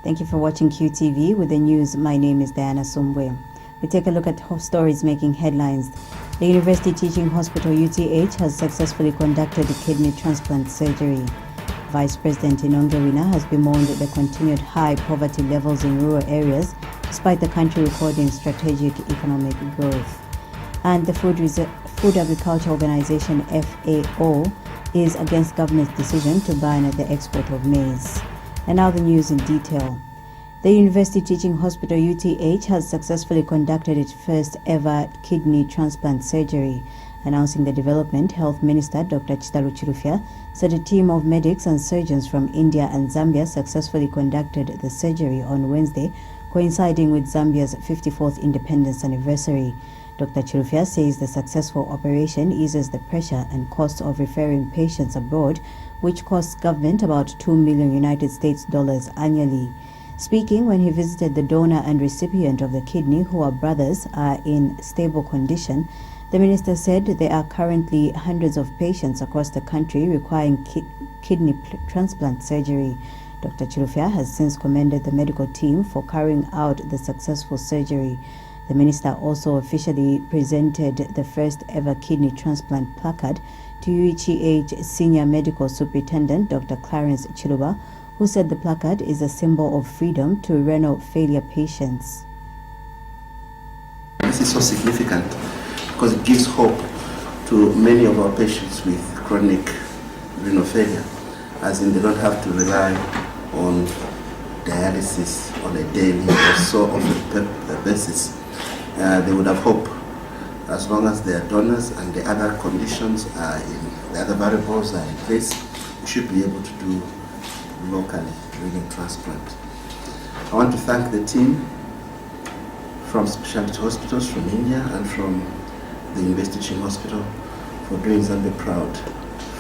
Thank you for watching QTV with the news. My name is Diana Sumbwe. We take a look at stories making headlines. The University Teaching Hospital UTH has successfully conducted a kidney transplant surgery. Vice President Inonge has bemoaned the continued high poverty levels in rural areas despite the country recording strategic economic growth. And the Food Agriculture Organization FAO is against government's decision to ban the export of maize. And now the news in detail. The University Teaching Hospital UTH has successfully conducted its first ever kidney transplant surgery. Announcing the development, Health Minister Dr. Chitalu Chirufya said a team of medics and surgeons from India and Zambia successfully conducted the surgery on Wednesday, coinciding with Zambia's 54th independence anniversary. Dr. Chirufya says the successful operation eases the pressure and cost of referring patients abroad, which costs government about $2 million United States dollars annually. Speaking when he visited the donor and recipient of the kidney, who are brothers, are in stable condition, the minister said there are currently hundreds of patients across the country requiring kidney transplant surgery. Dr. Chirufya has since commended the medical team for carrying out the successful surgery. The minister also officially presented the first ever kidney transplant placard to UTH Senior Medical Superintendent Dr. Clarence Chiluba, who said the placard is a symbol of freedom to renal failure patients. This is so significant because it gives hope to many of our patients with chronic renal failure, as in they don't have to rely on dialysis on a daily or so often basis. They would have hope as long as their donors and the other conditions are in, the other variables are in place. We should be able to do locally renal transplant. I want to thank the team from specialty hospitals from India and from the University Teaching Hospital for doing Zambia proud,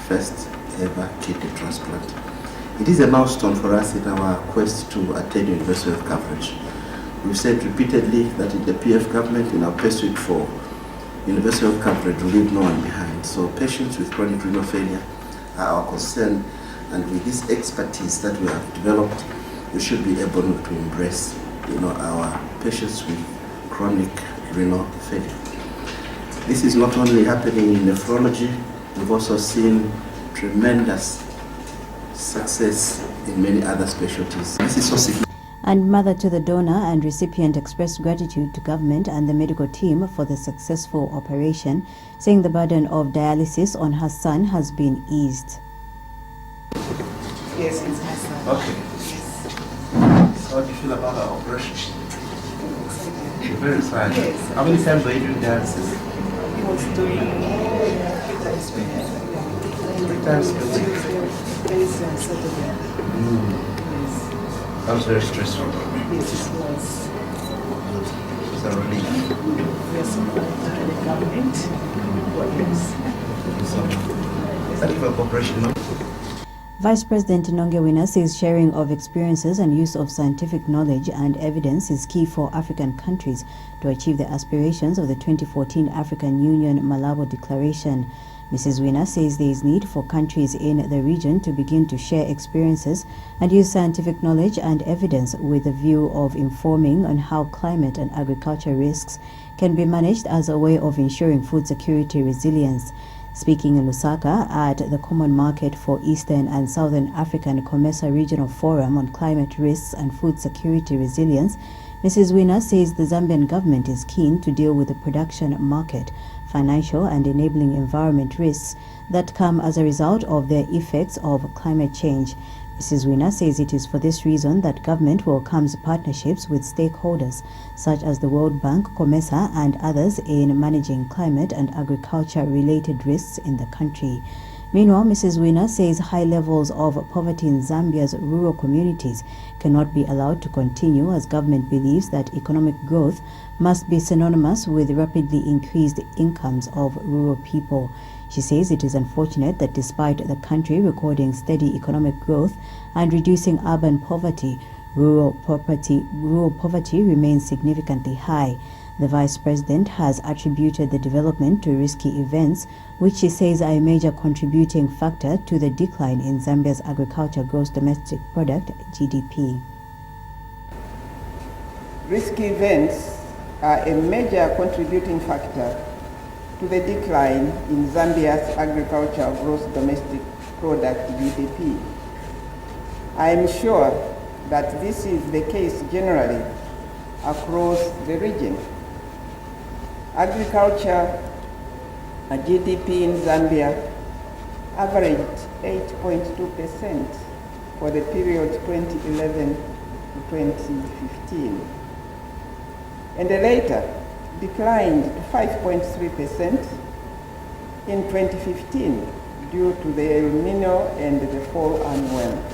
first ever kidney transplant. It is a milestone for us in our quest to attain universal health coverage. We've said repeatedly that in the PF government, in our pursuit for universal health coverage, we leave no one behind. So patients with chronic renal failure are our concern, and with this expertise that we have developed, we should be able to embrace, our patients with chronic renal failure. This is not only happening in nephrology, we've also seen tremendous success in many other specialties. This is so significant. And mother to the donor and recipient expressed gratitude to government and the medical team for the successful operation, saying the burden of dialysis on her son has been eased. Yes, it's my son. Okay. Yes. How do you feel about our operation? You're very excited. Yes. How many times were you doing dialysis? He was doing 3 times per week. 3 times per week. Tuesday, Thursday, and Saturday. That was very stressful. Yes, it was. It was a relief. We are supported by the government. Thank you for your cooperation. No? Vice President Inonge says sharing of experiences and use of scientific knowledge and evidence is key for African countries to achieve the aspirations of the 2014 African Union Malabo Declaration. Mrs. Wina says there is need for countries in the region to begin to share experiences and use scientific knowledge and evidence with a view of informing on how climate and agriculture risks can be managed as a way of ensuring food security resilience. Speaking in Lusaka at the Common Market for Eastern and Southern African COMESA Regional Forum on Climate Risks and Food Security Resilience, Mrs. Wina says the Zambian government is keen to deal with the production market, financial and enabling environment risks that come as a result of the effects of climate change. Mrs. Wina says it is for this reason that government welcomes partnerships with stakeholders such as the World Bank, COMESA and others in managing climate and agriculture-related risks in the country. Meanwhile, Mrs. Wina says high levels of poverty in Zambia's rural communities cannot be allowed to continue, as government believes that economic growth must be synonymous with rapidly increased incomes of rural people. She says it is unfortunate that despite the country recording steady economic growth and reducing urban poverty, rural poverty remains significantly high. The Vice President has attributed the development to risky events, which she says are a major contributing factor to the decline in Zambia's agriculture gross domestic product, GDP. Risky events are a major contributing factor to the decline in Zambia's agricultural gross domestic product GDP. I am sure that this is the case generally across the region. Agriculture GDP in Zambia averaged 8.2% for the period 2011 to 2015, and later declined to 5.3% in 2015 due to the El Nino and the fall unwell.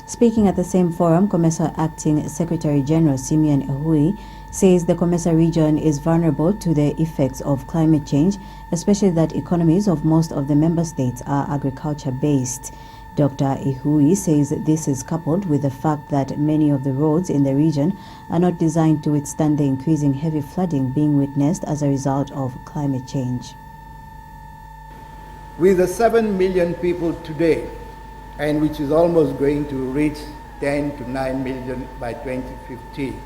Speaking at the same forum, COMESA Acting Secretary General Simeon Ehui says the COMESA region is vulnerable to the effects of climate change, especially that economies of most of the member states are agriculture-based. Dr. Ehui says this is coupled with the fact that many of the roads in the region are not designed to withstand the increasing heavy flooding being witnessed as a result of climate change. With the 7 million people today, and which is almost going to reach 10 to 9 million by 2050.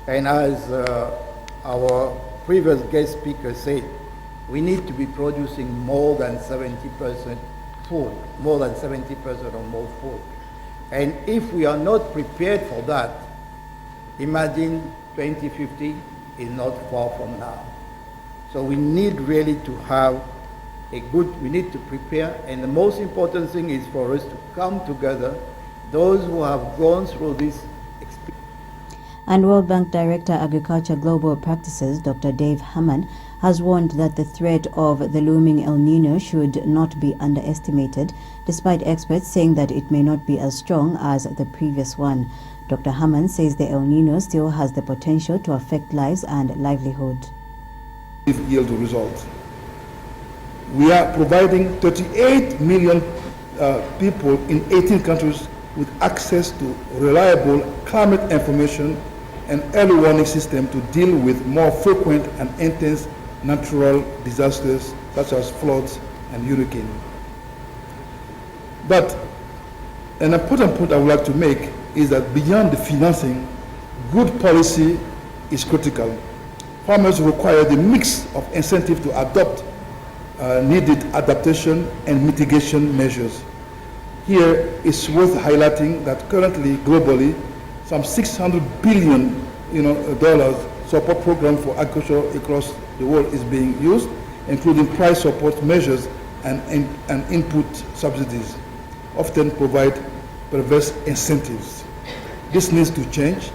And as our previous guest speaker said, we need to be producing more than 70% food, more than 70% or more food. And if we are not prepared for that, imagine 2050 is not far from now. So we need really to have we need to prepare, and the most important thing is for us to come together, those who have gone through this experience. And World Bank Director Agriculture Global Practices, Dr. Dave Hammond, has warned that the threat of the looming El Nino should not be underestimated, despite experts saying that it may not be as strong as the previous one. Dr. Hammond says the El Nino still has the potential to affect lives and livelihood. Yield results. We are providing 38 million people in 18 countries with access to reliable climate information and early warning system to deal with more frequent and intense natural disasters such as floods and hurricanes. But an important point I would like to make is that beyond the financing, good policy is critical. Farmers require the mix of incentive to adopt needed adaptation and mitigation measures. Here it's worth highlighting that currently, globally, some $600 billion dollars support program for agriculture across the world is being used, including price support measures and input subsidies, often provide perverse incentives. This needs to change.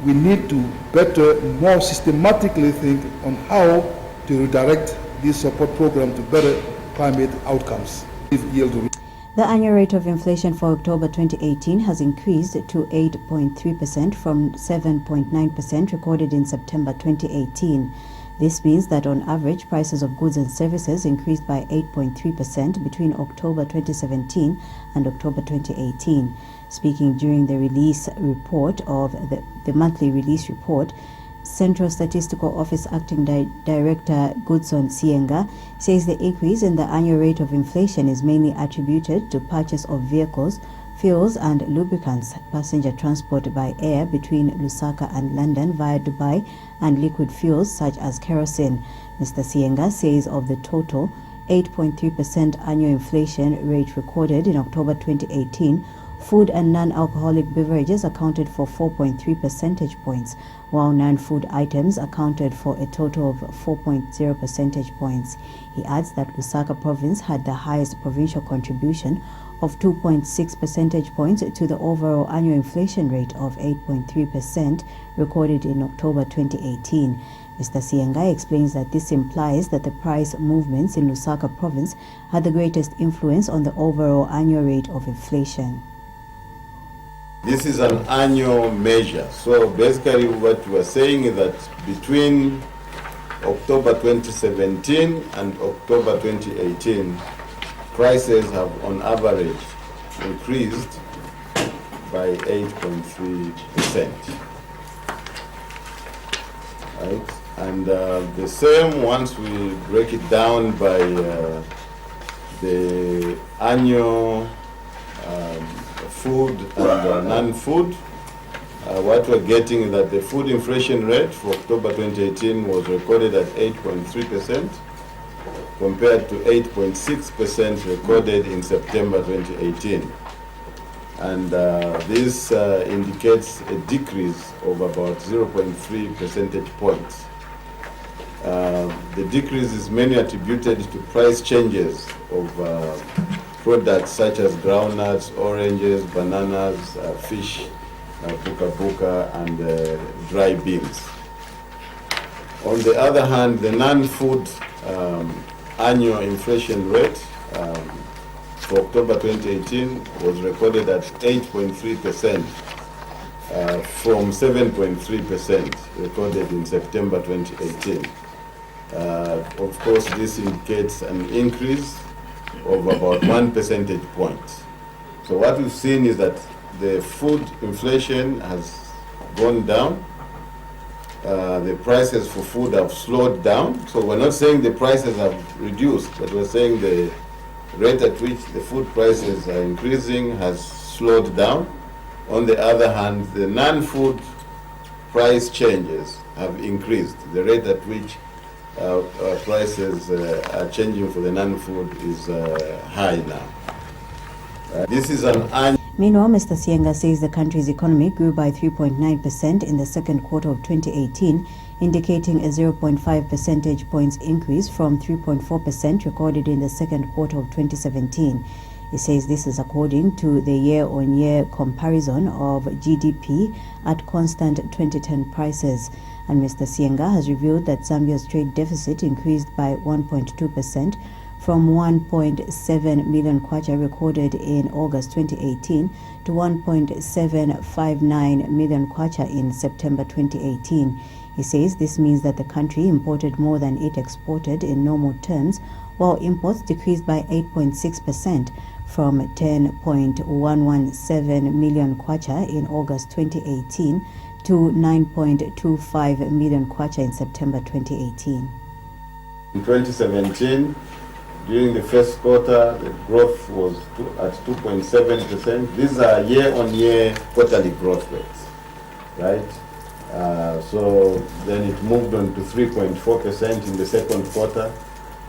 We need to better, more systematically think on how to redirect this support program to better climate outcomes. The annual rate of inflation for October 2018 has increased to 8.3% from 7.9% recorded in September 2018. This means that on average, prices of goods and services increased by 8.3% between October 2017 and October 2018. Speaking during the release report of the monthly release report, Central Statistical Office Acting Director Goodson Sienga says the increase in the annual rate of inflation is mainly attributed to purchase of vehicles, fuels and lubricants, passenger transport by air between Lusaka and London via Dubai, and liquid fuels such as kerosene. Mr. Sienga says of the total 8.3% annual inflation rate recorded in October 2018, food and non-alcoholic beverages accounted for 4.3 percentage points, while non-food items accounted for a total of 4.0 percentage points. He adds that Lusaka province had the highest provincial contribution of 2.6 percentage points to the overall annual inflation rate of 8.3% recorded in October 2018. Mr. Sienga explains that this implies that the price movements in Lusaka province had the greatest influence on the overall annual rate of inflation. This is an annual measure. So basically what we are saying is that between October 2017 and October 2018, prices have on average increased by 8.3%. Right? And the same once we break it down by the annual food and non-food, what we're getting is that the food inflation rate for October 2018 was recorded at 8.3% compared to 8.6% recorded in September 2018. And this indicates a decrease of about 0.3 percentage points. The decrease is mainly attributed to price changes of products such as groundnuts, oranges, bananas, fish, buka and dry beans. On the other hand, the non-food annual inflation rate for October 2018 was recorded at 8.3% from 7.3% recorded in September 2018. Of course, this indicates an increase of about 1 percentage point. So what we've seen is that the food inflation has gone down. The prices for food have slowed down. So we're not saying the prices have reduced, but we're saying the rate at which the food prices are increasing has slowed down. On the other hand, the non-food price changes have increased. The rate at which prices are changing for the non-food is high now. This is an annual. Meanwhile, Mr. Sienga says the country's economy grew by 3.9% in the second quarter of 2018, indicating a 0.5 percentage points increase from 3.4% recorded in the second quarter of 2017. He says this is according to the year-on-year comparison of GDP at constant 2010 prices. And Mr. Sienga has revealed that Zambia's trade deficit increased by 1.2% from 1.7 million kwacha recorded in August 2018 to 1.759 million kwacha in September 2018. He says this means that the country imported more than it exported in normal terms, while imports decreased by 8.6% from 10.117 million kwacha in August 2018 to 9.25 million kwacha in September 2018. In 2017, during the first quarter, the growth was at 2.7%. These are year-on-year quarterly growth rates, right? So then it moved on to 3.4% in the second quarter.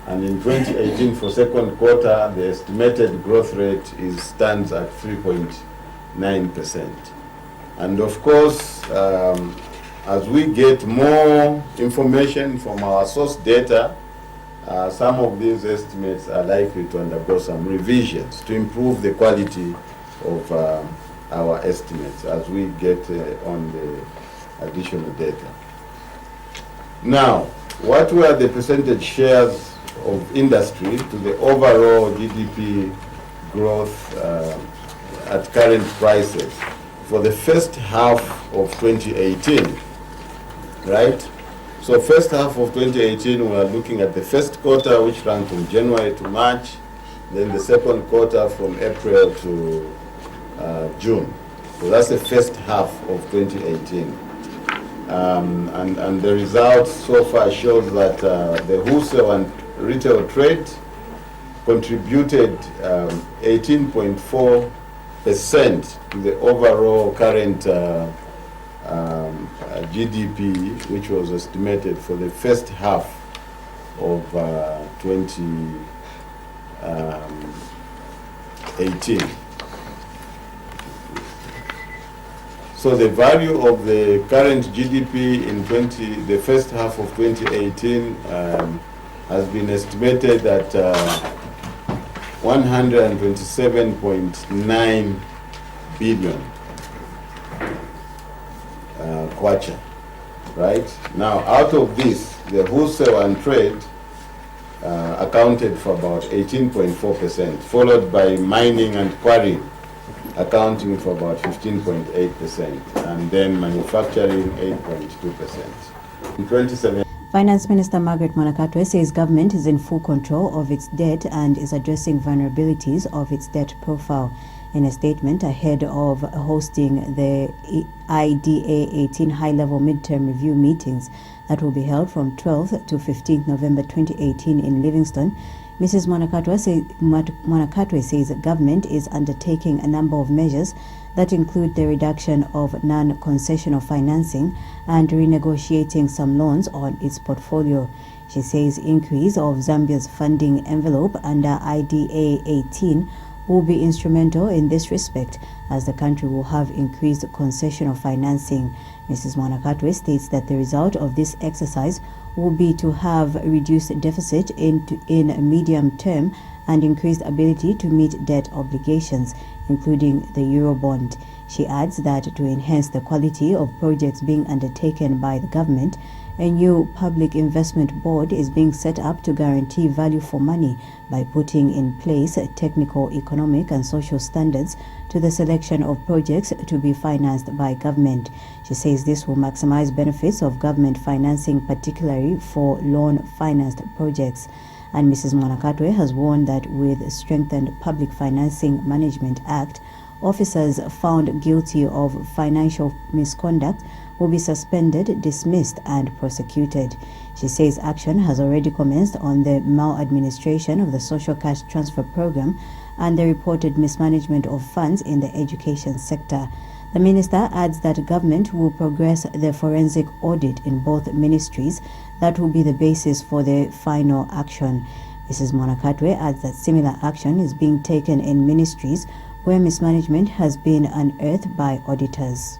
And in 2018, for second quarter, the estimated growth rate stands at 3.9%. And of course, as we get more information from our source data, some of these estimates are likely to undergo some revisions to improve the quality of our estimates as we get on the additional data. Now, what were the percentage shares of industry to the overall GDP growth at current prices for the first half of 2018, right? So first half of 2018, we are looking at the first quarter, which ran from January to March, then the second quarter from April to June. So that's the first half of 2018. And the results so far shows that the wholesale and retail trade contributed 18.4% to the overall current GDP, which was estimated for the first half of 2018. So the value of the current GDP in the first half of 2018 has been estimated at 127.9 billion kwacha, right? Now, out of this, the wholesale and trade accounted for about 18.4%, followed by mining and quarrying, accounting for about 15.8%, and then manufacturing 8.2%. In 2017, Finance Minister Margaret Mwanakatwe says government is in full control of its debt and is addressing vulnerabilities of its debt profile. In a statement ahead of hosting the IDA 18 high-level midterm review meetings that will be held from 12th to 15th November 2018 in Livingston, Mrs. Mwanakatwe says the government is undertaking a number of measures that include the reduction of non-concessional financing and renegotiating some loans on its portfolio. She says increase of Zambia's funding envelope under IDA 18 will be instrumental in this respect, as the country will have increased concessional financing. Mrs. Mwanakatwe states that the result of this exercise will be to have reduced deficit in a medium term and increased ability to meet debt obligations, including the Eurobond. She adds that to enhance the quality of projects being undertaken by the government, a new public investment board is being set up to guarantee value for money by putting in place technical, economic and social standards to the selection of projects to be financed by government. She says this will maximize benefits of government financing, particularly for loan-financed projects. And Mrs. Mwanakatwe has warned that with strengthened Public Financing Management Act, officers found guilty of financial misconduct will be suspended, dismissed and prosecuted. She says action has already commenced on the maladministration of the social cash transfer program and the reported mismanagement of funds in the education sector. The minister adds that government will progress the forensic audit in both ministries that will be the basis for the final action. Mrs. Mwanakatwe adds that similar action is being taken in ministries where mismanagement has been unearthed by auditors.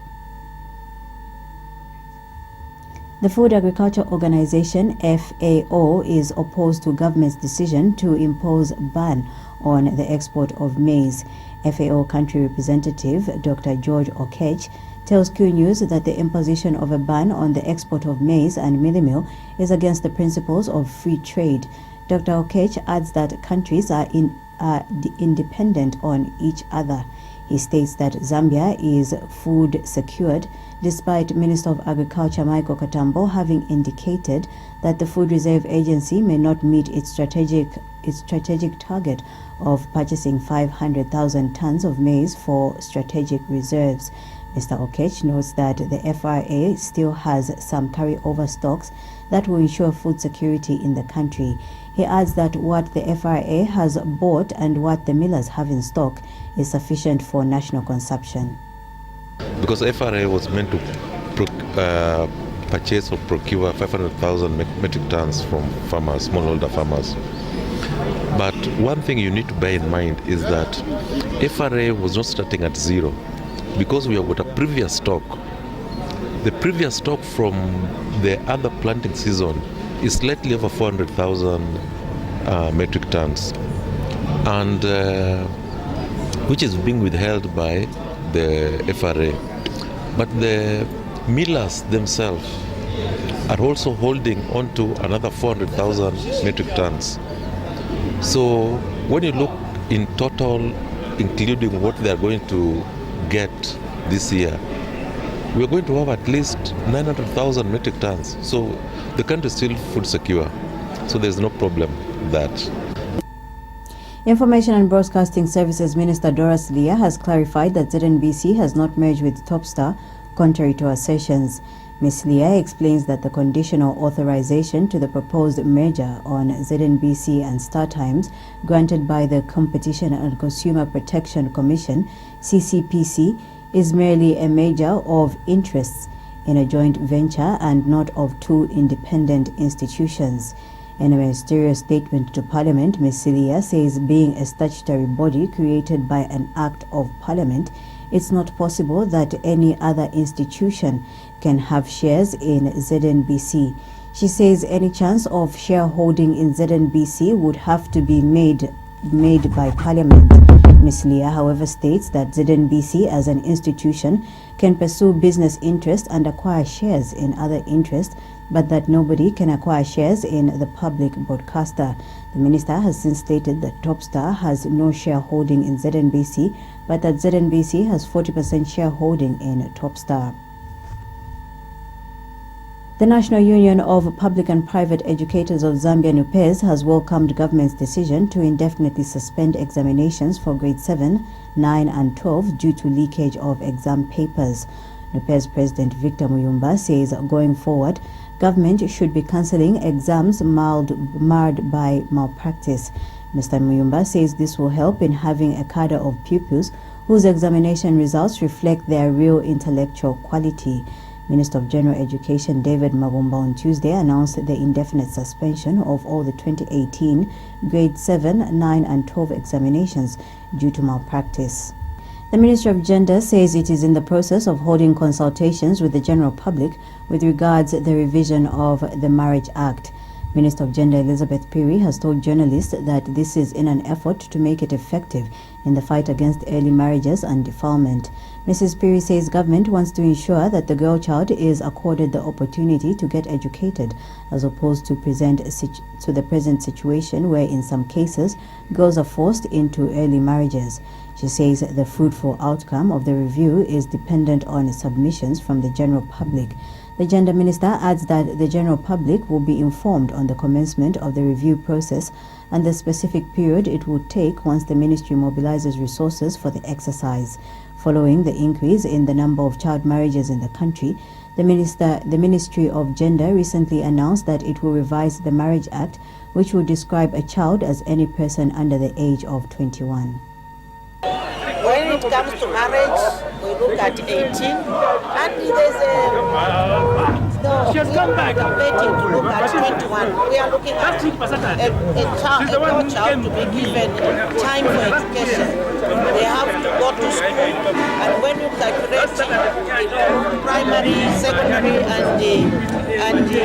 The Food Agriculture Organization, FAO, is opposed to government's decision to impose a ban on the export of maize. FAO country representative Dr. George Okech tells Q News that the imposition of a ban on the export of maize and mealie meal is against the principles of free trade. Dr. Okech adds that countries are independent on each other. He states that Zambia is food secured, despite Minister of Agriculture Michael Katambo having indicated that the Food Reserve Agency may not meet its strategic target of purchasing 500,000 tons of maize for strategic reserves. Mr. Okech notes that the FRA still has some carryover stocks that will ensure food security in the country. He adds that what the FRA has bought and what the millers have in stock is sufficient for national consumption. Because FRA was meant to purchase or procure 500,000 metric tons from farmers, smallholder farmers. But one thing you need to bear in mind is that FRA was not starting at zero, because we have got a previous stock. The previous stock from the other planting season is slightly over 400,000 metric tons, and which is being withheld by the FRA. But the millers themselves are also holding on to another 400,000 metric tons. So when you look in total, including what they are going to get this year, we are going to have at least 900,000 metric tons. So the country is still food secure. So there's no problem with that. Information and Broadcasting Services Minister Doris Leah has clarified that ZNBC has not merged with Topstar, contrary to assertions. Ms. Leah explains that the conditional authorization to the proposed merger on ZNBC and StarTimes granted by the Competition and Consumer Protection Commission, CCPC, is merely a merger of interests in a joint venture and not of two independent institutions. In a ministerial statement to Parliament, Ms. Leah says being a statutory body created by an Act of Parliament, it's not possible that any other institution can have shares in ZNBC. She says any chance of shareholding in ZNBC would have to be made by Parliament. Ms. Leah, however, states that ZNBC as an institution can pursue business interests and acquire shares in other interests, but that nobody can acquire shares in the public broadcaster. The minister has since stated that Topstar has no shareholding in ZNBC, but that ZNBC has 40% shareholding in Topstar. The National Union of Public and Private Educators of Zambia, NUPEZ, has welcomed government's decision to indefinitely suspend examinations for grade 7, 9 and 12 due to leakage of exam papers. NUPEZ President Victor Muyumba says going forward, government should be cancelling exams marred by malpractice. Mr. Muyumba says this will help in having a cadre of pupils whose examination results reflect their real intellectual quality. Minister of General Education David Mabumba on Tuesday announced the indefinite suspension of all the 2018 grade 7, 9 and 12 examinations due to malpractice. The Ministry of Gender says it is in the process of holding consultations with the general public with regards to the revision of the Marriage Act. Minister of Gender Elizabeth Piri has told journalists that this is in an effort to make it effective in the fight against early marriages and defilement. Mrs. Piri says government wants to ensure that the girl child is accorded the opportunity to get educated, as opposed to the present situation where in some cases girls are forced into early marriages. She says the fruitful outcome of the review is dependent on submissions from the general public. The Gender Minister adds that the general public will be informed on the commencement of the review process and the specific period it will take once the ministry mobilizes resources for the exercise. Following the increase in the number of child marriages in the country, the Ministry of Gender recently announced that it will revise the Marriage Act, which will describe a child as any person under the age of 21. When it comes to marriage, we look at 18, and there's we are waiting to look at 21. We are looking at a girl child to be given time for education. They have to go to school, and when you calculate primary, secondary, and the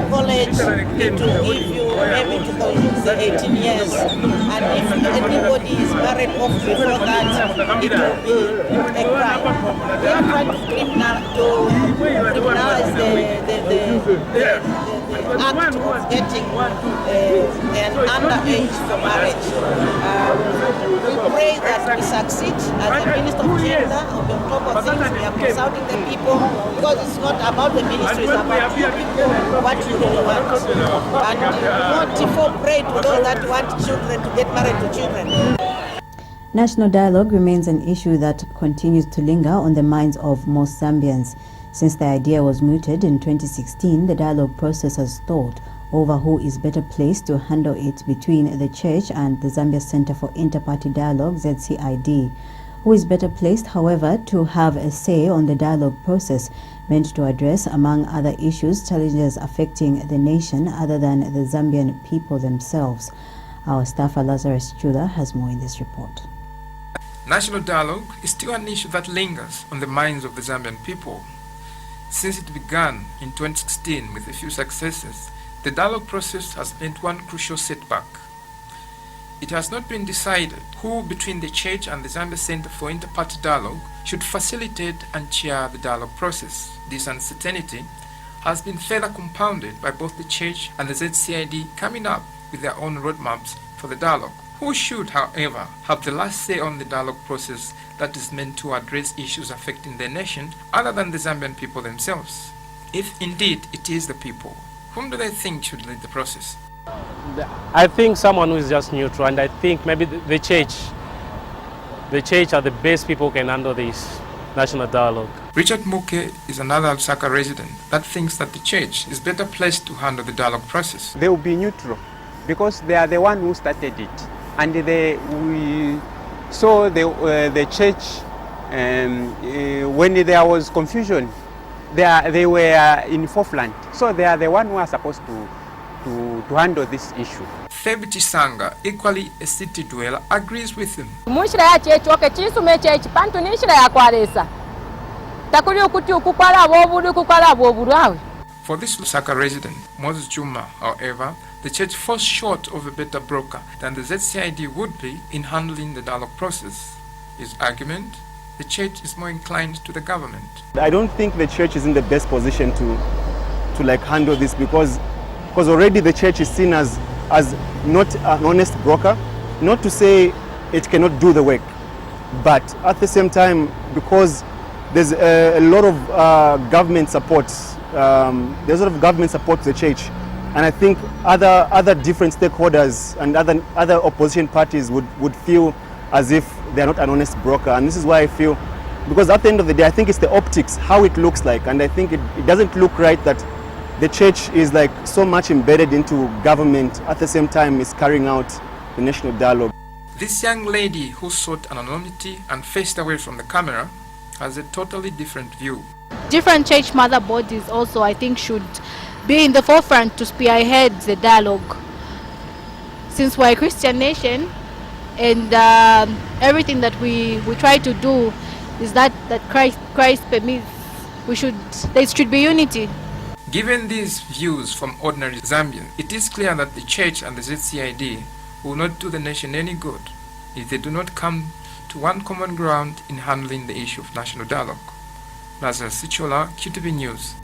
college, it will give you maybe to conclude the 18 years. And if anybody is married off before that, it will be a crime. We are trying to criminalize the act of getting an underage for marriage. We pray that we succeed as the Minister of Gender. On top of things, we are consulting the people, because it's not about the ministry, it's about you people, what you really want. And not for pray to those that want children to get married to children. National dialogue remains an issue that continues to linger on the minds of most Zambians. Since the idea was mooted in 2016, the dialogue process has stalled over who is better placed to handle it between the Church and the Zambia Center for Inter-Party Dialogue, ZCID. Who is better placed, however, to have a say on the dialogue process meant to address, among other issues, challenges affecting the nation other than the Zambian people themselves. Our staffer Lazarus Chula has more in this report. National dialogue is still an issue that lingers on the minds of the Zambian people. Since it began in 2016 with a few successes, the dialogue process has met one crucial setback. It has not been decided who between the Church and the Zambia Center for Inter-Party Dialogue should facilitate and chair the dialogue process. This uncertainty has been further compounded by both the Church and the ZCID coming up with their own roadmaps for the dialogue. Who should, however, have the last say on the dialogue process that is meant to address issues affecting their nation other than the Zambian people themselves? If indeed it is the people, whom do they think should lead the process? I think someone who is just neutral, and I think maybe the Church are the best people who can handle this national dialogue. Richard Muke is another Lusaka resident that thinks that the Church is better placed to handle the dialogue process. They will be neutral because they are the one who started it. And we saw the Church, when there was confusion, they were in forefront. So they are the one who are supposed to handle this issue. Febiti Sanga, equally a city dweller, agrees with him. For this Lusaka resident, Moses Juma, however, the Church falls short of a better broker than the ZCID would be in handling the dialogue process. His argument, the Church is more inclined to the government. I don't think the Church is in the best position to handle this because already the Church is seen as not an honest broker. Not to say it cannot do the work, but at the same time, because there's a lot of government support there's a lot of government support to the church. And I think other different stakeholders and other opposition parties would feel as if they're not an honest broker. And this is why I feel, because at the end of the day, I think it's the optics, how it looks like. And I think it doesn't look right that the church is like so much embedded into government, at the same time is carrying out the national dialogue. This young lady who sought anonymity and faced away from the camera has a totally different view. Different church mother bodies also, I think, should be in the forefront to spearhead the dialogue. Since we're a Christian nation, and everything that we try to do is that Christ permits, there should be unity. Given these views from ordinary Zambians, it is clear that the church and the ZCID will not do the nation any good if they do not come to one common ground in handling the issue of national dialogue. Lazarus Sichola, QTV News.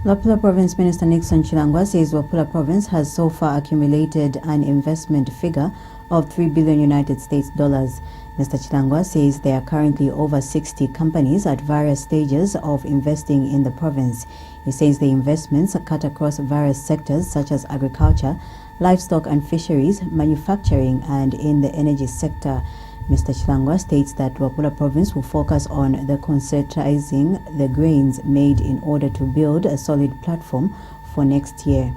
Wapula Province Minister Nixon Chilangwa says Wapula Province has so far accumulated an investment figure of $3 billion United States dollars. Mr. Chilangwa says there are currently over 60 companies at various stages of investing in the province. He says the investments are cut across various sectors such as agriculture, livestock and fisheries, manufacturing and in the energy sector. Mr. Chilangwa states that Wapula Province will focus on the concertizing the grains made in order to build a solid platform for next year.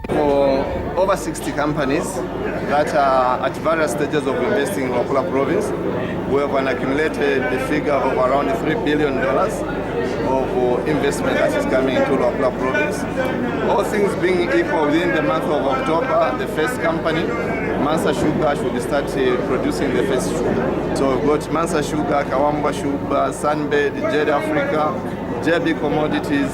For over 60 companies that are at various stages of investing in Wapula Province, we have an accumulated figure of around $3 billion of investment that is coming into Wapula Province. All things being equal, within the month of October, the first company, Mansa Sugar, should start producing the first sugar. So we've got Mansa Sugar, Kawamba Sugar, Sunbed, Jade Africa, JB Commodities,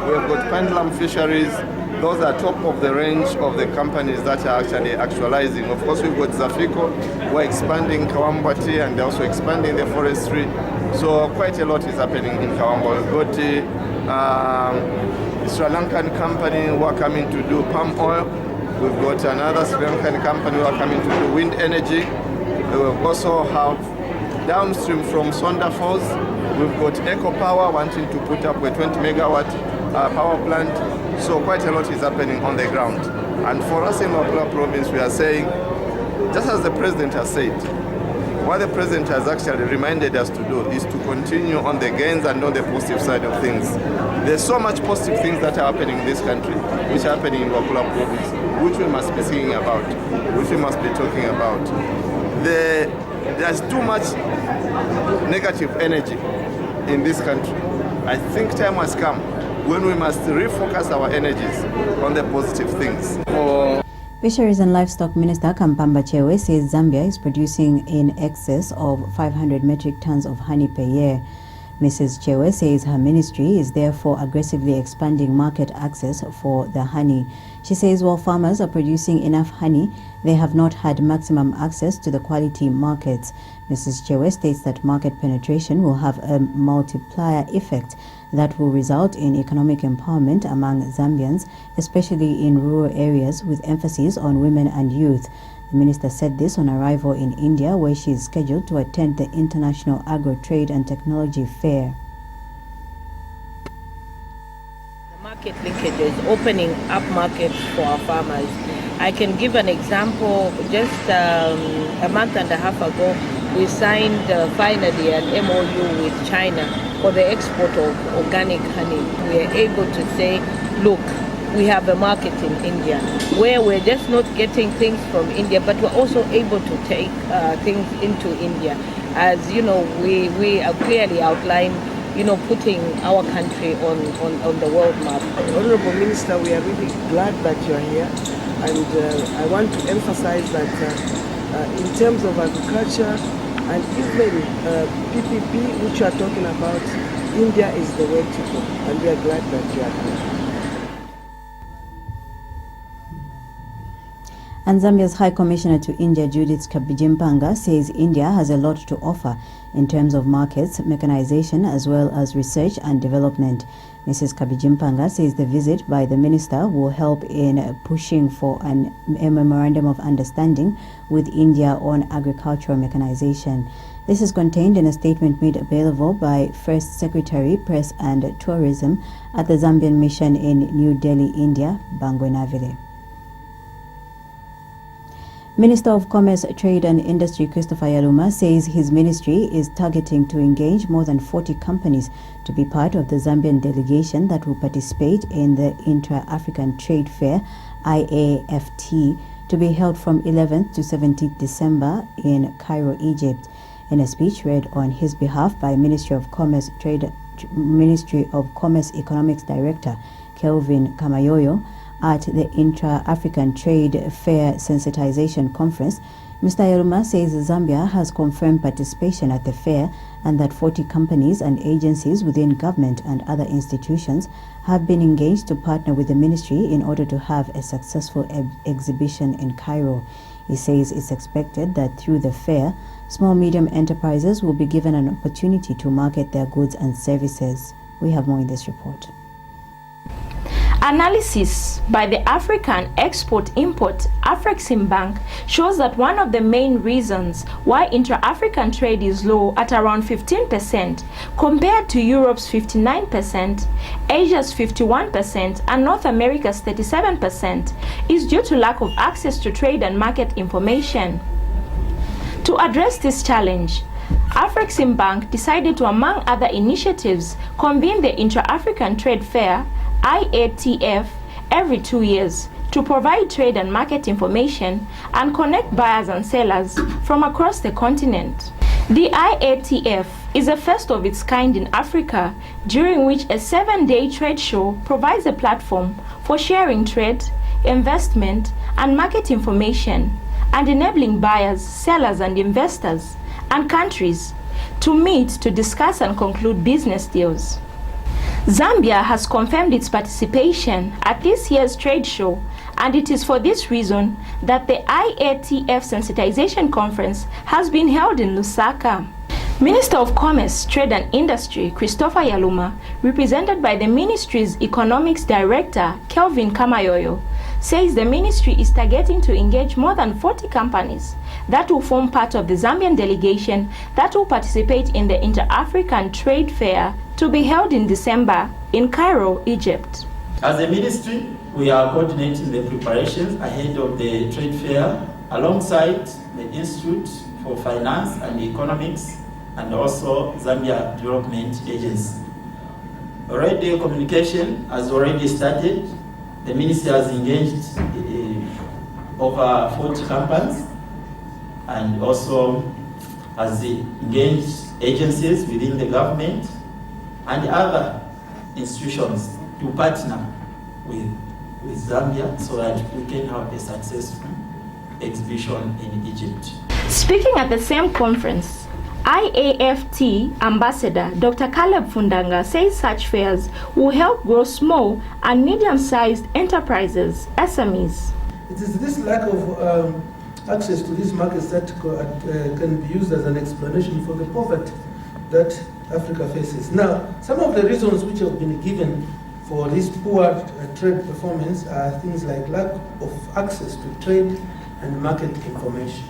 we've got Pendulum Fisheries. Those are top of the range of the companies that are actually actualizing. Of course, we've got Zafico, we're expanding Kawamba tea and also expanding the forestry. So quite a lot is happening in Kawamba. We've got a Sri Lankan company who are coming to do palm oil. We've got another Sri Lankan company who are coming to do wind energy. We also have downstream from Sonda Falls, we've got Eco Power wanting to put up a 20 megawatt power plant. So quite a lot is happening on the ground. And for us in Wapula Province, we are saying, just as the President has said, what the President has actually reminded us to do is to continue on the gains and on the positive side of things. There's so much positive things that are happening in this country, which are happening in Wapula Province, which we must be singing about, which we must be talking about. There's too much negative energy in this country. I think time has come when we must refocus our energies on the positive things. Fisheries and Livestock Minister Kampamba Chewe says Zambia is producing in excess of 500 metric tons of honey per year. Mrs. Chewe says her ministry is therefore aggressively expanding market access for the honey. She says while farmers are producing enough honey, they have not had maximum access to the quality markets. Mrs. Chewe states that market penetration will have a multiplier effect that will result in economic empowerment among Zambians, especially in rural areas, with emphasis on women and youth. The minister said this on arrival in India, where she is scheduled to attend the International Agro Trade and Technology Fair. The market linkages, opening up markets for our farmers. I can give an example. Just a month and a half ago, we signed finally an MOU with China for the export of organic honey. We are able to say, look, we have a market in India where we're just not getting things from India, but we're also able to take things into India. As you know, we are clearly outlined, putting our country on the world map. Honorable Minister, we are really glad that you're here. And I want to emphasize that in terms of agriculture and even PPP, which you are talking about, India is the way to go. And we are glad that you are here. And Zambia's High Commissioner to India, Judith Kabijimpanga, says India has a lot to offer in terms of markets, mechanization, as well as research and development. Mrs. Kabijimpanga says the visit by the minister will help in pushing for a memorandum of understanding with India on agricultural mechanization. This is contained in a statement made available by First Secretary, Press and Tourism at the Zambian Mission in New Delhi, India, Bangwenavile. Minister of Commerce, Trade and Industry Christopher Yaluma says his ministry is targeting to engage more than 40 companies to be part of the Zambian delegation that will participate in the Intra-African Trade Fair, IAFT, to be held from 11th to 17th December in Cairo, Egypt. In a speech read on his behalf by Ministry of Commerce Economics Director Kelvin Kamayoyo at the Intra-African Trade Fair Sensitization Conference, Mr. Yaluma says Zambia has confirmed participation at the fair and that 40 companies and agencies within government and other institutions have been engaged to partner with the ministry in order to have a successful exhibition in Cairo. He says it's expected that through the fair, small-medium enterprises will be given an opportunity to market their goods and services. We have more in this report. Analysis by the African Export-Import Afreximbank shows that one of the main reasons why intra-African trade is low at around 15% compared to Europe's 59%, Asia's 51% and North America's 37% is due to lack of access to trade and market information. To address this challenge, Afreximbank decided to, among other initiatives, convene the Intra-African Trade Fair IATF every 2 years to provide trade and market information and connect buyers and sellers from across the continent. The IATF is a first of its kind in Africa, during which a 7-day trade show provides a platform for sharing trade, investment, and market information, and enabling buyers, sellers, and investors, and countries to meet to discuss and conclude business deals. Zambia has confirmed its participation at this year's trade show, and it is for this reason that the IATF Sensitization Conference has been held in Lusaka. Minister of Commerce, Trade and Industry Christopher Yaluma, represented by the ministry's Economics Director Kelvin Kamayoyo, says the ministry is targeting to engage more than 40 companies that will form part of the Zambian delegation that will participate in the Inter-African Trade Fair to be held in December in Cairo, Egypt. As a ministry, we are coordinating the preparations ahead of the trade fair alongside the Institute for Finance and Economics and also Zambia Development Agency. Already communication has already started. The ministry has engaged over 40 companies and also has engaged agencies within the government and other institutions to partner with Zambia so that we can have a successful exhibition in Egypt. Speaking at the same conference, IAFT Ambassador Dr. Caleb Fundanga says such fairs will help grow small and medium-sized enterprises, SMEs. It is this lack of access to these markets that can be used as an explanation for the poverty that Africa faces. Now, some of the reasons which have been given for this poor trade performance are things like lack of access to trade and market information.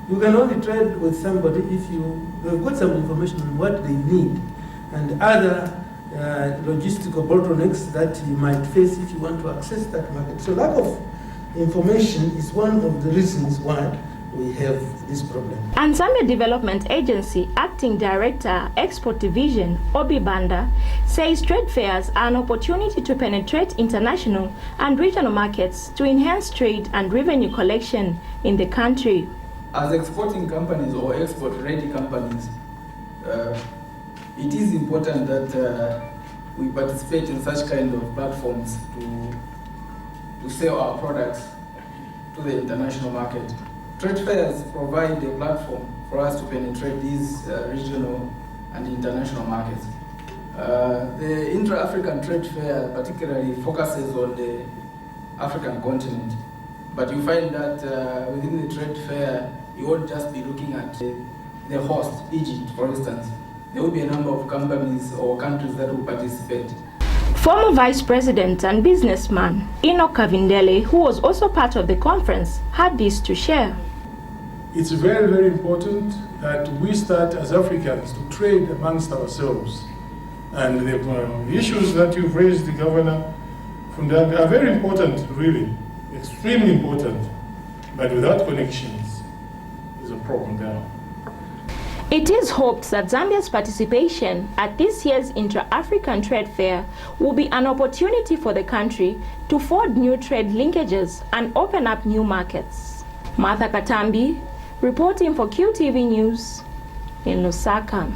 You can only trade with somebody if you've got some information on what they need and other logistical bottlenecks that you might face if you want to access that market. So lack of information is one of the reasons why we have this problem. And Zambia Development Agency Acting Director, Export Division, Obi Banda, says trade fairs are an opportunity to penetrate international and regional markets to enhance trade and revenue collection in the country. As exporting companies or export-ready companies, it is important that we participate in such kind of platforms to sell our products to the international market. Trade fairs provide a platform for us to penetrate these regional and international markets. The Intra-African Trade Fair particularly focuses on the African continent, but you find that within the trade fair, you won't just be looking at the host, Egypt, for instance. There will be a number of companies or countries that will participate. Former Vice President and businessman Enoch Kavindele, who was also part of the conference, had this to share. it's very, very important that we start as Africans to trade amongst ourselves. And the issues that you've raised, the Governor, are very important, really, extremely important. But without connections, there's a problem there. It is hoped that Zambia's participation at this year's Intra-African Trade Fair will be an opportunity for the country to forge new trade linkages and open up new markets. Martha Katambi, reporting for QTV News in Lusaka.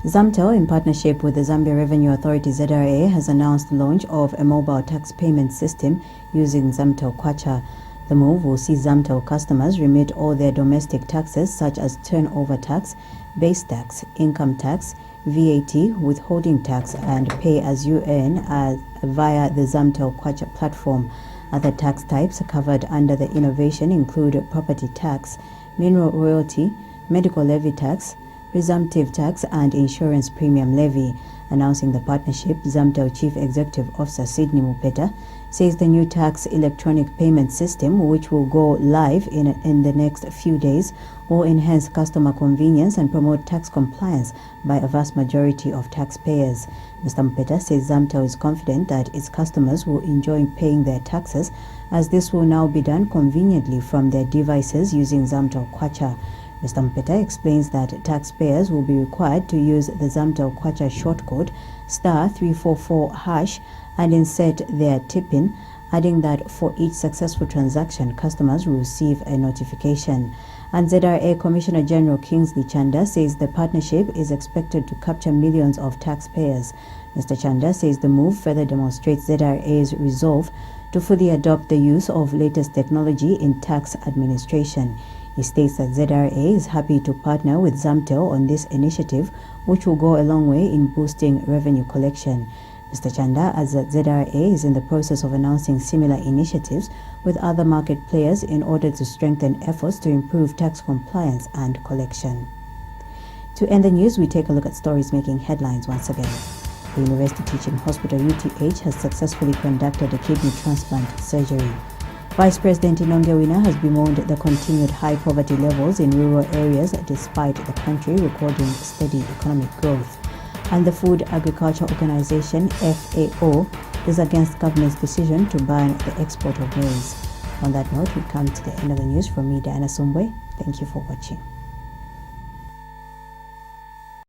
Zamtel, in partnership with the Zambia Revenue Authority ZRA, has announced the launch of a mobile tax payment system using Zamtel Kwacha. The move will see Zamtel customers remit all their domestic taxes such as turnover tax, base tax, income tax, VAT, withholding tax, and pay as you earn via the Zamtel Kwacha platform. Other tax types covered under the innovation include property tax, mineral royalty, medical levy tax, presumptive tax, and insurance premium levy. Announcing the partnership, Zamtel Chief Executive Officer Sydney Mupeta says the new tax electronic payment system, which will go live in the next few days, will enhance customer convenience and promote tax compliance by a vast majority of taxpayers. Mr. Mupeta says Zamtel is confident that its customers will enjoy paying their taxes, as this will now be done conveniently from their devices using Zamtel Kwacha. Mr. Mpeta explains that taxpayers will be required to use the Zamtel Kwacha shortcode *344# and insert their tip-in, adding that for each successful transaction, customers will receive a notification. And ZRA Commissioner General Kingsley Chanda says the partnership is expected to capture millions of taxpayers. Mr. Chanda says the move further demonstrates ZRA's resolve to fully adopt the use of latest technology in tax administration. He states that ZRA is happy to partner with Zamtel on this initiative, which will go a long way in boosting revenue collection. Mr. Chanda adds that ZRA is in the process of announcing similar initiatives with other market players in order to strengthen efforts to improve tax compliance and collection. To end the news, we take a look at stories making headlines once again. The University Teaching Hospital UTH has successfully conducted a kidney transplant surgery. Vice President Inongewina has bemoaned the continued high poverty levels in rural areas despite the country recording steady economic growth. And the Food Agriculture Organization, FAO, is against government's decision to ban the export of maize. On that note, we come to the end of the news. From me, Diana Sumbwe. Thank you for watching.